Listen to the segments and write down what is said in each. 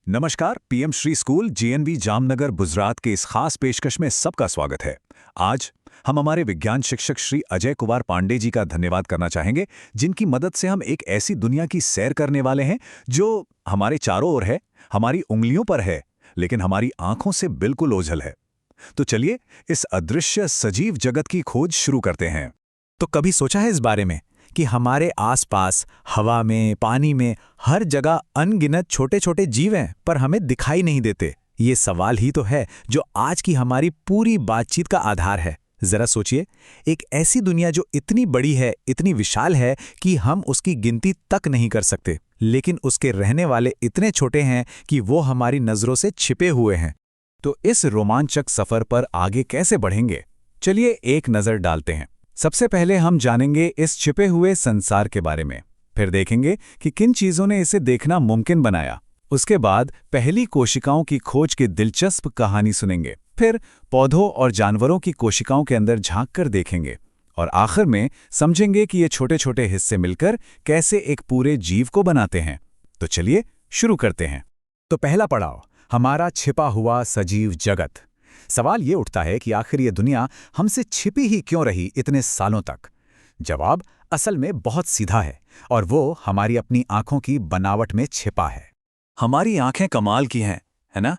नमस्कार। PM Shri school GNV Jamnagar Gujarat के इस खास पेशकश में सबका स्वागत है। आज हम हमारे विज्ञान शिक्षक श्री अजय कुमार पांडे जी का धन्यवाद करना चाहेंगे, जिनकी मदद से हम एक ऐसी दुनिया की सैर करने वाले हैं जो हमारे चारों ओर है, हमारी उंगलियों पर है, लेकिन हमारी आंखों से बिल्कुल ओझल है। तो चलिए इस अदृश्य सजीव जगत की खोज शुरू करते हैं। तो कभी सोचा है इस बारे में कि हमारे आसपास हवा में, पानी में, हर जगह अनगिनत छोटे छोटे जीव हैं पर हमें दिखाई नहीं देते? ये सवाल ही तो है जो आज की हमारी पूरी बातचीत का आधार है। जरा सोचिए, एक ऐसी दुनिया जो इतनी बड़ी है, इतनी विशाल है कि हम उसकी गिनती तक नहीं कर सकते, लेकिन उसके रहने वाले इतने छोटे हैं कि वो हमारी नजरों से छिपे हुए हैं। तो इस रोमांचक सफर पर आगे कैसे बढ़ेंगे, चलिए एक नजर डालते हैं। सबसे पहले हम जानेंगे इस छिपे हुए संसार के बारे में, फिर देखेंगे कि किन चीजों ने इसे देखना मुमकिन बनाया। उसके बाद पहली कोशिकाओं की खोज की दिलचस्प कहानी सुनेंगे, फिर पौधों और जानवरों की कोशिकाओं के अंदर झांक कर देखेंगे, और आखिर में समझेंगे कि ये छोटे छोटे हिस्से मिलकर कैसे एक पूरे जीव को बनाते हैं। तो चलिए शुरू करते हैं। तो पहला पड़ाव, हमारा छिपा हुआ सजीव जगत। सवाल ये उठता है कि आखिर ये दुनिया हमसे छिपी ही क्यों रही इतने सालों तक? जवाब असल में बहुत सीधा है, और वो हमारी अपनी आंखों की बनावट में छिपा है। हमारी आंखें कमाल की हैं, है ना?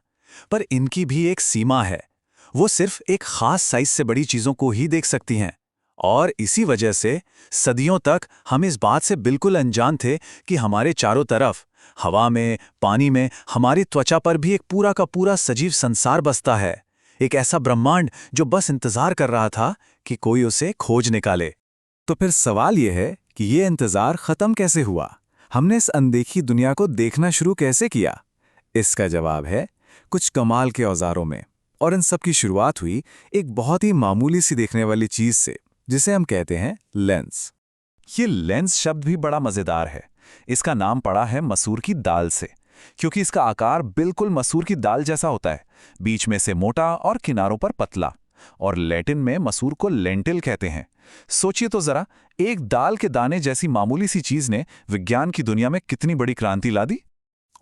पर इनकी भी एक सीमा है। वो सिर्फ एक खास साइज से बड़ी चीजों को ही देख सकती हैं, और इसी वजह से सदियों तक हम इस बात से बिल्कुल अनजान थे कि हमारे चारों तरफ, हवा में, पानी में, हमारी त्वचा पर भी एक पूरा का पूरा सजीव संसार बसता है। एक ऐसा ब्रह्मांड जो बस इंतजार कर रहा था कि कोई उसे खोज निकाले। तो फिर सवाल ये है कि ये इंतजार खत्म कैसे हुआ? हमने इस अनदेखी दुनिया को देखना शुरू कैसे किया? इसका जवाब है कुछ कमाल के औजारों में। और इन सब की शुरुआत हुई एक बहुत ही मामूली सी देखने वाली चीज से, जिसे हम कहते हैं लेंस। ये लेंस शब्द भी बड़ा मजेदार है। इसका नाम पड़ा है मसूर की दाल से, क्योंकि इसका आकार बिल्कुल मसूर की दाल जैसा होता है, बीच में से मोटा और किनारों पर पतला। और लैटिन में मसूर को लेंटिल कहते हैं। सोचिए तो जरा, एक दाल के दाने जैसी मामूली सी चीज ने विज्ञान की दुनिया में कितनी बड़ी क्रांति ला दी।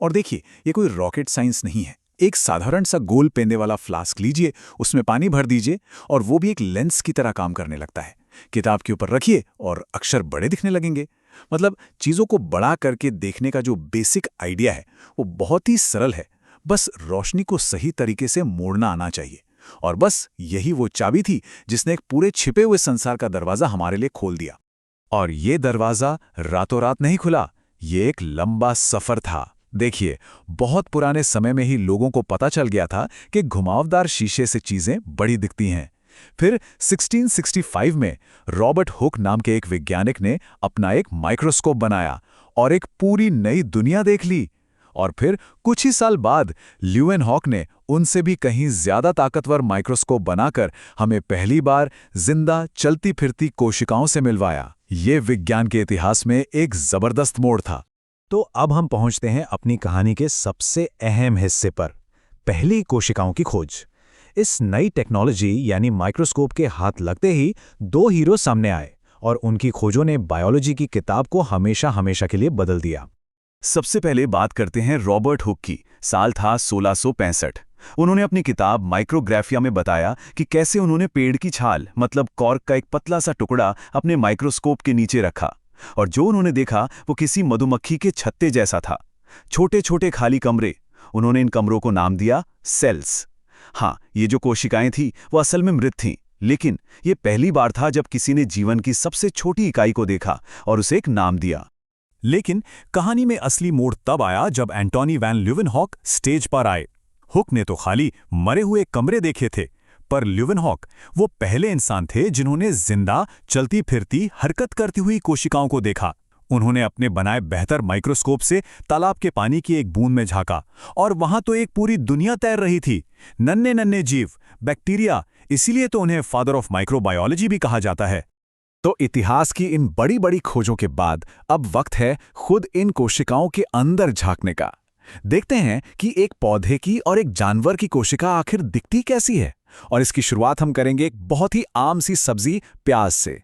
और देखिए, ये कोई रॉकेट साइंस नहीं है। एक साधारण सा गोल पेंदे वाला फ्लास्क लीजिए, उसमें पानी भर दीजिए, और वो भी एक लेंस की तरह काम करने लगता है। किताब के ऊपर रखिए और अक्षर बड़े दिखने लगेंगे। मतलब चीजों को बड़ा करके देखने का जो बेसिक आइडिया है वो बहुत ही सरल है। बस रोशनी को सही तरीके से मोड़ना आना चाहिए। और बस यही वो चाबी थी जिसने एक पूरे छिपे हुए संसार का दरवाजा हमारे लिए खोल दिया। और ये दरवाजा रातों रात नहीं खुला, ये एक लंबा सफर था। देखिए, बहुत पुराने समय में ही लोगों को पता चल गया था कि घुमावदार शीशे से चीजें बड़ी दिखती हैं। फिर 1665 में रॉबर्ट हुक नाम के एक वैज्ञानिक ने अपना एक माइक्रोस्कोप बनाया और एक पूरी नई दुनिया देख ली। और फिर कुछ ही साल बाद ल्यूवेनहॉक ने उनसे भी कहीं ज्यादा ताकतवर माइक्रोस्कोप बनाकर हमें पहली बार जिंदा चलती फिरती कोशिकाओं से मिलवाया। ये विज्ञान के इतिहास में एक जबरदस्त मोड़ था। तो अब हम पहुंचते हैं अपनी कहानी के सबसे अहम हिस्से पर, पहली कोशिकाओं की खोज। इस नई टेक्नोलॉजी यानी माइक्रोस्कोप के हाथ लगते ही दो हीरो सामने आए, और उनकी खोजों ने बायोलॉजी की किताब को हमेशा हमेशा के लिए बदल दिया। सबसे पहले बात करते हैं रॉबर्ट हुक की। साल था 1665। उन्होंने अपनी किताब माइक्रोग्राफिया में बताया कि कैसे उन्होंने पेड़ की छाल, मतलब कॉर्क का एक पतला सा टुकड़ा, अपने माइक्रोस्कोप के नीचे रखा, और जो उन्होंने देखा वो किसी मधुमक्खी के छत्ते जैसा था। छोटे छोटे खाली कमरे। उन्होंने इन कमरों को नाम दिया सेल्स। हाँ, ये जो कोशिकाएं थी वो असल में मृत थीं, लेकिन ये पहली बार था जब किसी ने जीवन की सबसे छोटी इकाई को देखा और उसे एक नाम दिया। लेकिन कहानी में असली मोड़ तब आया जब एंटोनी वैन ल्यूवेनहॉक स्टेज पर आए। हुक ने तो खाली मरे हुए कमरे देखे थे, पर ल्यूवेनहॉक वो पहले इंसान थे जिन्होंने जिंदा, चलती फिरती, हरकत करती हुई कोशिकाओं को देखा। उन्होंने अपने बनाए बेहतर माइक्रोस्कोप से तालाब के पानी की एक बूंद में झांका, और वहां तो एक पूरी दुनिया तैर रही थी। नन्हे नन्हे जीव, बैक्टीरिया। इसीलिए तो उन्हें फादर ऑफ माइक्रोबायोलॉजी भी कहा जाता है। तो इतिहास की इन बड़ी बड़ी खोजों के बाद अब वक्त है खुद इन कोशिकाओं के अंदर झांकने का। देखते हैं कि एक पौधे की और एक जानवर की कोशिका आखिर दिखती कैसी है। और इसकी शुरुआत हम करेंगे एक बहुत ही आम सी सब्जी, प्याज से।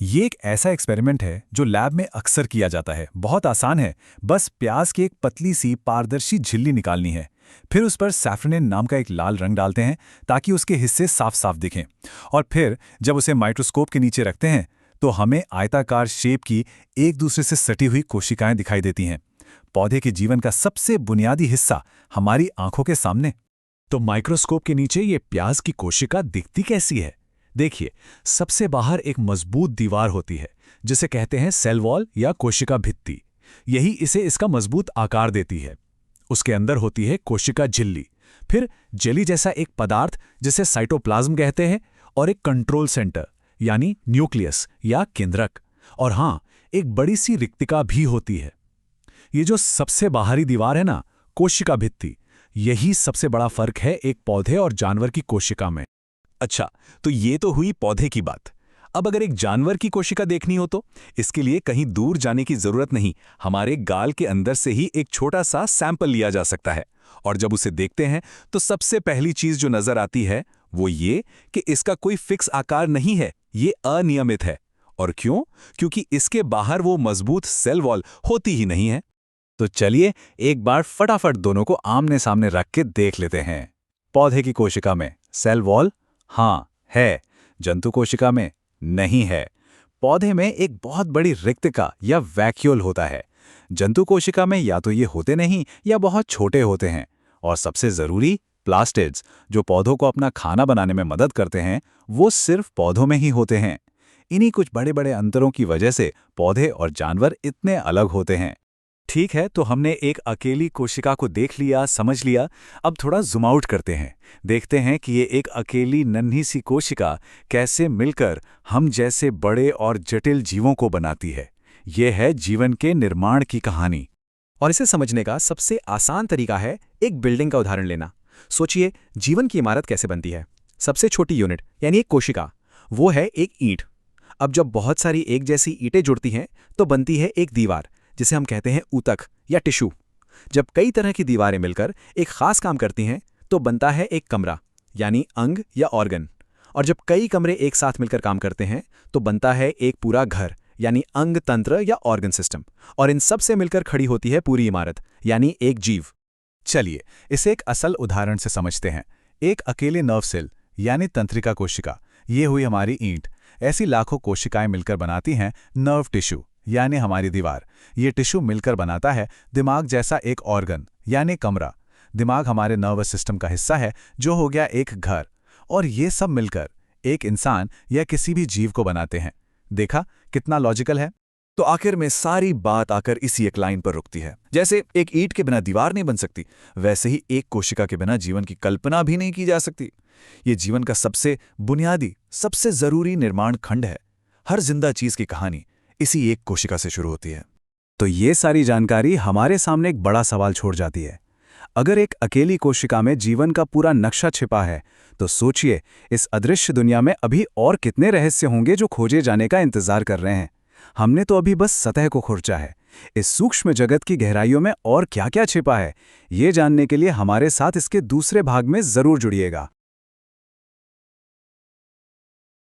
ये एक ऐसा एक्सपेरिमेंट है जो लैब में अक्सर किया जाता है। बहुत आसान है, बस प्याज की एक पतली सी पारदर्शी झिल्ली निकालनी है। फिर उस पर सैफ्रनिन नाम का एक लाल रंग डालते हैं ताकि उसके हिस्से साफ साफ दिखें। और फिर जब उसे माइक्रोस्कोप के नीचे रखते हैं तो हमें आयताकार शेप की एक दूसरे से सटी हुई कोशिकाएं दिखाई देती हैं। पौधे के जीवन का सबसे बुनियादी हिस्सा हमारी आंखों के सामने। तो माइक्रोस्कोप के नीचे ये प्याज की कोशिका दिखती कैसी है? देखिए, सबसे बाहर एक मजबूत दीवार होती है जिसे कहते हैं सेल वॉल या कोशिका भित्ति। यही इसे इसका मजबूत आकार देती है। उसके अंदर होती है कोशिका झिल्ली, फिर जेली जैसा एक पदार्थ जिसे साइटोप्लाज्म कहते हैं, और एक कंट्रोल सेंटर यानी न्यूक्लियस या केंद्रक। और हां, एक बड़ी सी रिक्तिका भी होती है। ये जो सबसे बाहरी दीवार है ना, कोशिका भित्ति, यही सबसे बड़ा फर्क है एक पौधे और जानवर की कोशिका में। अच्छा, तो ये तो हुई पौधे की बात। अब अगर एक जानवर की कोशिका देखनी हो तो इसके लिए कहीं दूर जाने की जरूरत नहीं, हमारे गाल के अंदर से ही एक छोटा सा सैंपल लिया जा सकता है। और जब उसे देखते हैं तो सबसे पहली चीज जो नजर आती है वो ये कि इसका कोई फिक्स आकार नहीं है, ये अनियमित है। और क्यों? क्योंकि इसके बाहर वो मजबूत सेल वॉल होती ही नहीं है। तो चलिए एक बार फटाफट दोनों को आमने सामने रख के देख लेते हैं। पौधे की कोशिका में सेल वॉल हाँ है, जंतु कोशिका में नहीं है। पौधे में एक बहुत बड़ी रिक्तिका या वैक्यूल होता है। जंतु कोशिका में या तो ये होते नहीं या बहुत छोटे होते हैं। और सबसे जरूरी, प्लास्टिड्स जो पौधों को अपना खाना बनाने में मदद करते हैं, वो सिर्फ पौधों में ही होते हैं। इन्हीं कुछ बड़े बड़े अंतरों की वजह से पौधे और जानवर इतने अलग होते हैं। ठीक है, तो हमने एक अकेली कोशिका को देख लिया, समझ लिया। अब थोड़ा जूम आउट करते हैं, देखते हैं कि ये एक अकेली नन्ही सी कोशिका कैसे मिलकर हम जैसे बड़े और जटिल जीवों को बनाती है। ये है जीवन के निर्माण की कहानी। और इसे समझने का सबसे आसान तरीका है एक बिल्डिंग का उदाहरण लेना। सोचिए, जीवन की इमारत कैसे बनती है। सबसे छोटी यूनिट यानी एक कोशिका, वो है एक ईंट। अब जब बहुत सारी एक जैसी ईंटें जुड़ती हैं तो बनती है एक दीवार, जिसे हम कहते हैं ऊतक या टिश्यू। जब कई तरह की दीवारें मिलकर एक खास काम करती हैं तो बनता है एक कमरा यानी अंग या ऑर्गन। और जब कई कमरे एक साथ मिलकर काम करते हैं तो बनता है एक पूरा घर यानी अंग तंत्र या ऑर्गन सिस्टम। और इन सब से मिलकर खड़ी होती है पूरी इमारत यानी एक जीव। चलिए इसे एक असल उदाहरण से समझते हैं। एक अकेले नर्व सेल यानी तंत्रिका कोशिका, ये हुई हमारी ईंट। ऐसी लाखों कोशिकाएं मिलकर बनाती हैं नर्व टिश्यू यानी हमारी दीवार। ये टिश्यू मिलकर बनाता है दिमाग जैसा एक ऑर्गन यानी कमरा। दिमाग हमारे नर्वस सिस्टम का हिस्सा है जो हो गया एक घर। और ये सब मिलकर एक इंसान या किसी भी जीव को बनाते हैं। देखा कितना लॉजिकल है? तो आखिर में सारी बात आकर इसी एक लाइन पर रुकती है। जैसे एक ईंट के बिना दीवार नहीं बन सकती, वैसे ही एक कोशिका के बिना जीवन की कल्पना भी नहीं की जा सकती। ये जीवन का सबसे बुनियादी, सबसे जरूरी निर्माण खंड है। हर जिंदा चीज की कहानी इसी एक कोशिका से शुरू होती है। तो ये सारी जानकारी हमारे सामने एक बड़ा सवाल छोड़ जाती है। अगर एक अकेली कोशिका में जीवन का पूरा नक्शा छिपा है, तो सोचिए इस अदृश्य दुनिया में अभी और कितने रहस्य होंगे जो खोजे जाने का इंतजार कर रहे हैं। हमने तो अभी बस सतह को खुरचा है। इस सूक्ष्म जगत की गहराइयों में और क्या क्या छिपा है, ये जानने के लिए हमारे साथ इसके दूसरे भाग में जरूर जुड़िएगा।